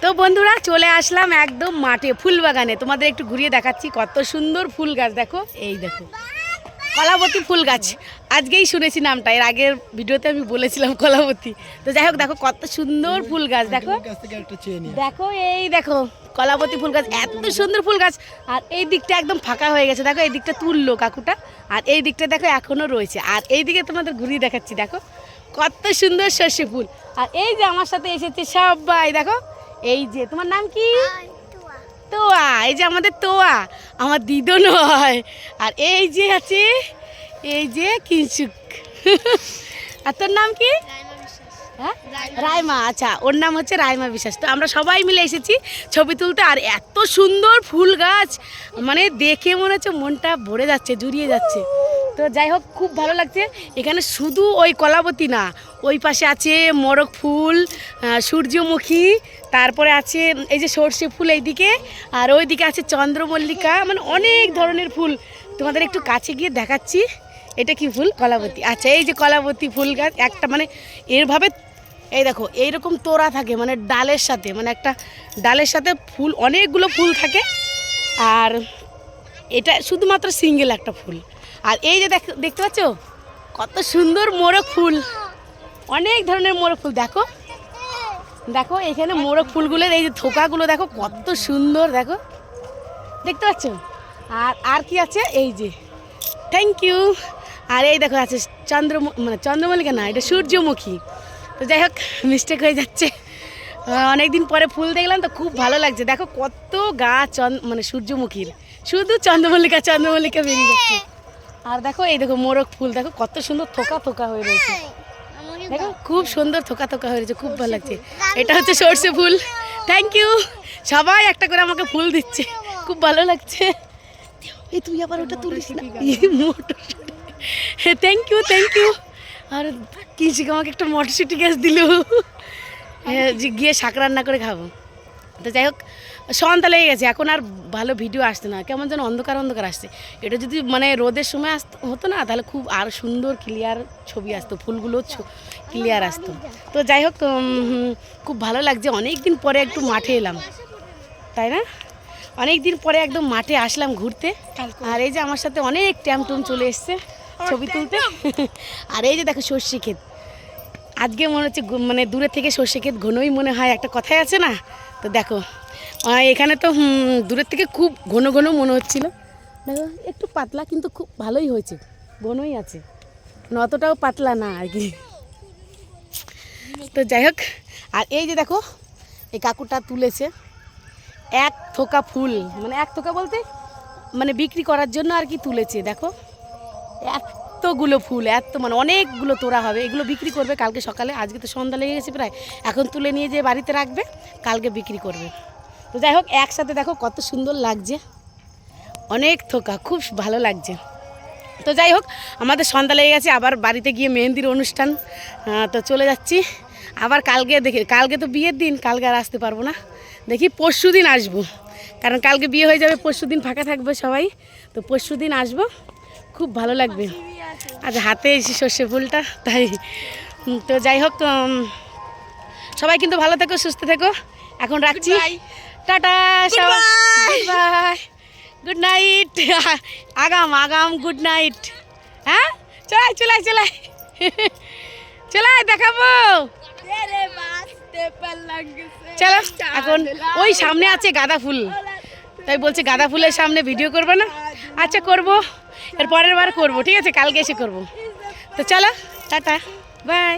তো বন্ধুরা চলে আসলাম একদম মাঠে ফুল বাগানে। তোমাদের একটু ঘুরিয়ে দেখাচ্ছি কত সুন্দর ফুল গাছ। দেখো এই দেখো কলাবতী ফুল গাছ, আজকেই শুনেছি নামটা, এর আগের ভিডিওতে আমি বলেছিলাম কলাবতী। তো যাই হোক দেখো কত সুন্দর ফুল গাছ, দেখো দেখো এই দেখো কলাবতী ফুল গাছ, এত সুন্দর ফুল গাছ। আর এই দিকটা একদম ফাঁকা হয়ে গেছে, দেখো এই দিকটা তুললো কাকুটা, আর এই দিকটা দেখো এখনো রয়েছে। আর এই দিকে তোমাদের ঘুরিয়ে দেখাচ্ছি, দেখো কত সুন্দর সর্ষে ফুল। আর এই যে আমার সাথে এসেছে সবাই, দেখো এই যে তোমার নাম কি? তোয়া, এই যে আমাদের তোয়া, আমার দিদো নয়। আর এই যে আছে এই যে কিনসুক। আর তোর নাম কি? হ্যাঁ রাইমা, আচ্ছা ওর নাম হচ্ছে রাইমা বিশ্বাস। তো আমরা সবাই মিলে এসেছি ছবি তুলতে। আর এত সুন্দর ফুল গাছ, মানে দেখে মনে হচ্ছে মনটা ভরে যাচ্ছে, জুড়িয়ে যাচ্ছে। তো যাই হোক খুব ভালো লাগছে এখানে। শুধু ওই কলাবতী না, ওই পাশে আছে মোরগ ফুল, সূর্যমুখী, তারপরে আছে এই যে সর্ষে ফুল এইদিকে, আর ওইদিকে আছে চন্দ্রমল্লিকা, মানে অনেক ধরনের ফুল। তোমাদের একটু কাছে গিয়ে দেখাচ্ছি। এটা কি ফুল? কলাবতী। আচ্ছা এই যে কলাবতী ফুল গাছ একটা, মানে এরভাবে এই দেখো এইরকম তোড়া থাকে, মানে ডালের সাথে, মানে একটা ডালের সাথে ফুল, অনেকগুলো ফুল থাকে। আর এটা শুধুমাত্র সিঙ্গেল একটা ফুল। আর এই যে দেখতে পাচ্ছ কত সুন্দর মোরগ ফুল, অনেক ধরনের মোরগ ফুল। দেখো দেখো এখানে মোরগ ফুলগুলোর এই যে থোকাগুলো দেখো কত সুন্দর, দেখো দেখতে পাচ্ছ। আর আর কি আছে এই যে, থ্যাংক ইউ। আর এই দেখো আছে মানে চন্দ্রমল্লিকা না, এটা সূর্যমুখী। তো যাই হোক মিস্টেক হয়ে যাচ্ছে, অনেক দিন পরে ফুল দেখলাম তো খুব ভালো লাগছে। দেখো কত গাছ মানে সূর্যমুখীর, শুধু চন্দ্রমল্লিকা চন্দ্রমল্লিকা বেরিয়ে যাচ্ছে। আর দেখো এই দেখো মোরগ ফুল, দেখো কত সুন্দর থোকা থোকা হয়ে রয়েছে, দেখো খুব সুন্দর থোকা থোকা হয়ে রয়েছে, খুব ভালো লাগছে। এটা হচ্ছে সর্ষে ফুল। থ্যাংক ইউ, সবাই একটা করে আমাকে ফুল দিচ্ছে, খুব ভালো লাগছে। এই তুই আবার ওটা তুলিস না, থ্যাংক ইউ থ্যাংক ইউ। আর কিনছিকে আমাকে একটা মটরশুঁটি গাছ দিল, গিয়ে শাক রান্না করে খাবো। তো যাই হোক সন্ধ্যা লেগে গেছে, এখন আর ভালো ভিডিও আসছে না, কেমন যেন অন্ধকার অন্ধকার আসছে। এটা যদি মানে রোদের সময় হতো না, তাহলে খুব আর সুন্দর ক্লিয়ার ছবি আসতো, ফুলগুলো ক্লিয়ার আসতো। তো যাই হোক খুব ভালো লাগছে, অনেক দিন পরে একটু মাঠে এলাম, তাই না? অনেক দিন পরে একদম মাঠে আসলাম ঘুরতে। আর এই যে আমার সাথে অনেক ট্যামটুম চলে এসছে ছবি তুলতে। আর এই যে দেখো সর্ষে ক্ষেত, আজকে মনে হচ্ছে মানে দূরে থেকে সর্ষে ক্ষেত ঘনই মনে হয়, একটা কথাই আছে না। তো দেখো এখানে তো দূরের থেকে খুব ঘন ঘন মনে হচ্ছিল, দেখো একটু পাতলা কিন্তু খুব ভালোই হয়েছে, ঘনই আছে, অতটাও পাতলা না আর কি। তো যাই হোক আর এই যে দেখো এই কাকুটা তুলেছে এক থোকা ফুল, মানে এক থোকা বলতে মানে বিক্রি করার জন্য আর কি তুলেছে। দেখো এতগুলো ফুল, এত মানে অনেকগুলো তোড়া হবে, এগুলো বিক্রি করবে কালকে সকালে। আজকে তো সন্ধ্যা লেগে গেছে প্রায়, এখন তুলে নিয়ে যেয়ে বাড়িতে রাখবে, কালকে বিক্রি করবে। তো যাই হোক একসাথে দেখো কত সুন্দর লাগছে, অনেক থোকা, খুব ভালো লাগছে। তো যাই হোক আমাদের সন্ধ্যা লেগে গেছে, আবার বাড়িতে গিয়ে মেহেন্দির অনুষ্ঠান, তো চলে যাচ্ছি আবার কালকে। দেখি কালকে তো বিয়ের দিন, কালকে আর আসতে পারবো না, দেখি পরশু দিন আসবো, কারণ কালকে বিয়ে হয়ে যাবে, পরশু দিন ফাঁকা থাকবে সবাই। তো পরশু দিন আসবো, খুব ভালো লাগবে। আজ হাতে এসে সর্ষে ফুলটা তাই। তো যাই হোক সবাই কিন্তু ভালো থেকো, সুস্থ থেকো, এখন রাখছি, টাটা সবাই, বাই, গুড নাইট, আগাম আগাম গুড নাইট। হ্যাঁ চলাই চলাই চলাই চলাই দেখাবো, চলো। এখন ওই সামনে আছে গাঁদা ফুল, তাই বলছে গাঁদা ফুলের সামনে ভিডিও করবে না। আচ্ছা করবো, এর পরের বার করবো, ঠিক আছে কালকে এসে করবো। তো চলো টাটা বাই।